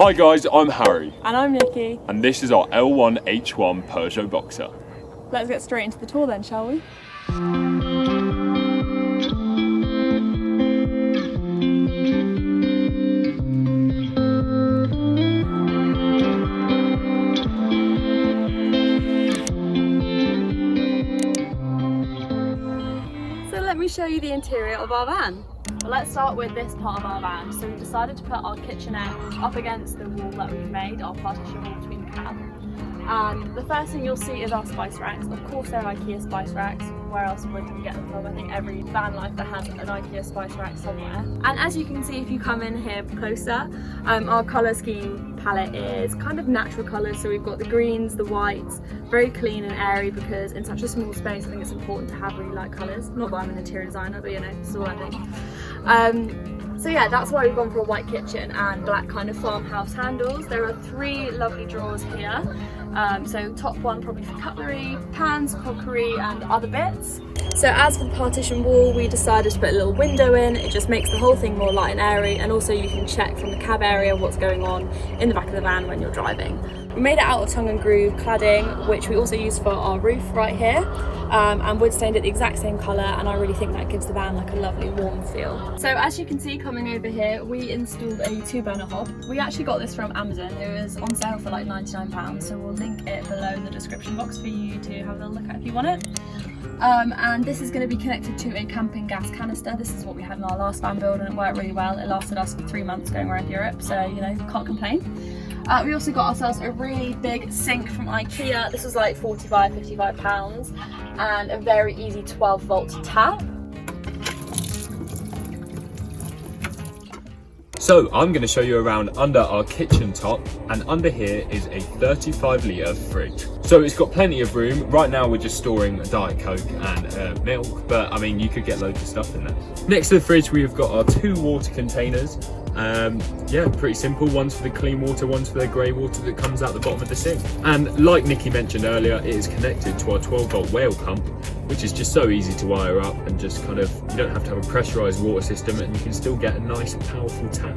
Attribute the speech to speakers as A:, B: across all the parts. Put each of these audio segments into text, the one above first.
A: Hi guys, I'm Harry.
B: And I'm Nikki.
A: And this is our L1H1 Peugeot Boxer.
B: Let's get straight into the tour then, shall we? So let me show you the interior of our van. Well, let's start with this part of our van. So we decided to put our kitchenette up against the wall that we've made, our partition wall between the cab. And the first thing you'll see is our spice racks. Of course they're IKEA spice racks. Where else would we get them from? I think every van life that has an IKEA spice rack somewhere. And as you can see if you come in here closer, our colour scheme palette is kind of natural colours. So we've got the greens, the whites, very clean and airy because in such a small space I think it's important to have really light colours. Not that I'm an interior designer, but you know, it's all I think. So yeah, that's why we've gone for a white kitchen and black kind of farmhouse handles. There are 3 lovely drawers here. So top one probably for cutlery, pans, crockery and other bits. So as for the partition wall, we decided to put a little window in. It just makes the whole thing more light and airy, and also you can check from the cab area what's going on in the back of the van when you're driving. We made it out of tongue and groove cladding, which we also used for our roof right here, and wood stained it the exact same colour, and I really think that gives the van like a lovely warm feel. So as you can see coming over here, we installed a 2-burner hob. We actually got this from Amazon. It was on sale for like £99, so we'll link it below in the description box for you to have a look at if you want it. And this is going to be connected to a camping gas canister. This is what we had in our last van build and it worked really well. It lasted us for 3 months going around Europe, so you know, can't complain. We also got ourselves a really big sink from IKEA. This was like £45–55 and a very easy 12-volt tap.
A: So I'm going to show you around under our kitchen top, and under here is a 35-litre fridge. So it's got plenty of room. Right now we're just storing a Diet Coke and milk, but I mean you could get loads of stuff in there. Next to the fridge we've got our 2 water containers. Yeah, pretty simple. One's for the clean water, one's for the grey water that comes out the bottom of the sink. And like Nikki mentioned earlier, it is connected to our 12-volt whale pump, which is just so easy to wire up and just kind of, you don't have to have a pressurised water system and you can still get a nice powerful tap.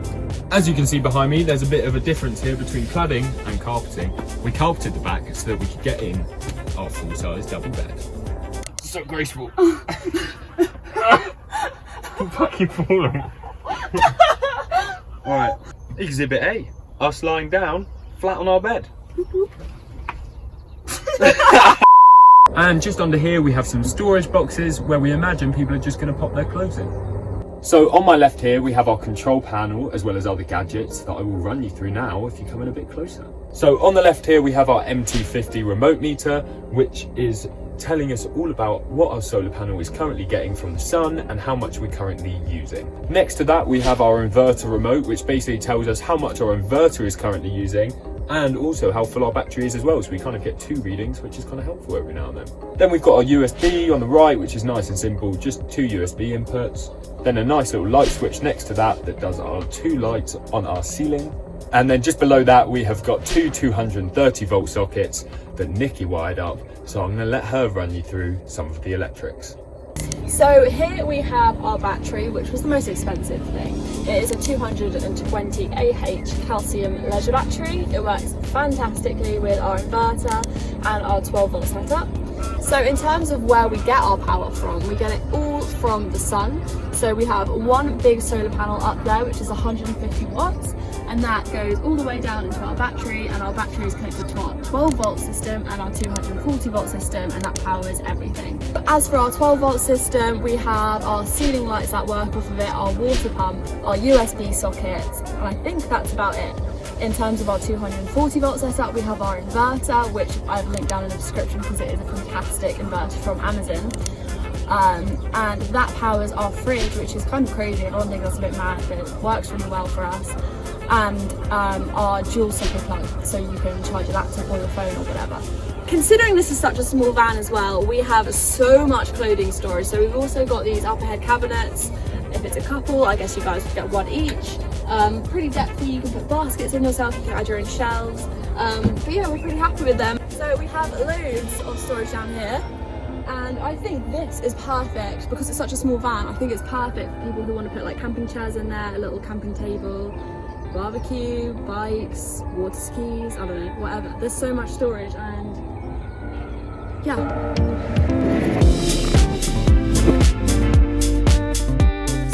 A: As you can see behind me, there's a bit of a difference here between cladding and carpeting. We carpeted the back so that we could get in our full-size double bed. So graceful. I'm fucking falling. Alright, exhibit A, us lying down flat on our bed. And just under here we have some storage boxes where we imagine people are just going to pop their clothes in. So on my left here we have our control panel as well as other gadgets that I will run you through now if you come in a bit closer. So on the left here we have our MT50 remote meter, which is telling us all about what our solar panel is currently getting from the sun and how much we're currently using. Next to that we have our inverter remote, which basically tells us how much our inverter is currently using and also how full our battery is as well, so we kind of get 2 readings, which is kind of helpful every now and then. Then we've got our USB on the right, which is nice and simple, just 2 USB inputs. Then a nice little light switch next to that that does our 2 lights on our ceiling. And then just below that we have got 2 230-volt sockets that Nikki wired up, so I'm going to let her run you through some of the electrics.
B: So here we have our battery, which was the most expensive thing. It is a 220 AH calcium leisure battery. It works fantastically with our inverter and our 12-volt setup. So in terms of where we get our power from, we get it all from the sun. So we have one big solar panel up there, which is 150 watts, and that goes all the way down into our battery, and our battery is connected to our 12-volt system and our 240-volt system, and that powers everything. But as for our 12-volt system, we have our ceiling lights that work off of it, our water pump, our USB sockets, and I think that's about it. In terms of our 240-volt setup, we have our inverter, which I've linked down in the description because it is a fantastic inverter from Amazon. And that powers our fridge, which is kind of crazy. Everyone thinks that's a bit mad, but it works really well for us. And our dual socket plug, so you can charge your laptop or your phone or whatever. Considering this is such a small van as well, we have so much clothing storage. So we've also got these upper head cabinets. If it's a couple, I guess you guys would get 1 each. Pretty depthy, you can put baskets in yourself, you can add your own shelves. But yeah, we're pretty happy with them. So we have loads of storage down here. And I think this is perfect because it's such a small van. I think it's perfect for people who want to put like camping chairs in there, a little camping table. barbecue, bikes, water skis, I don't know, whatever. There's so much storage, and yeah.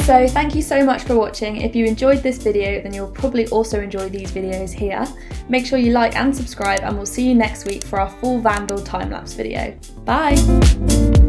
C: So thank you so much for watching. If you enjoyed this video, then you'll probably also enjoy these videos here. Make sure you like and subscribe, and we'll see you next week for our full van build time-lapse video. Bye!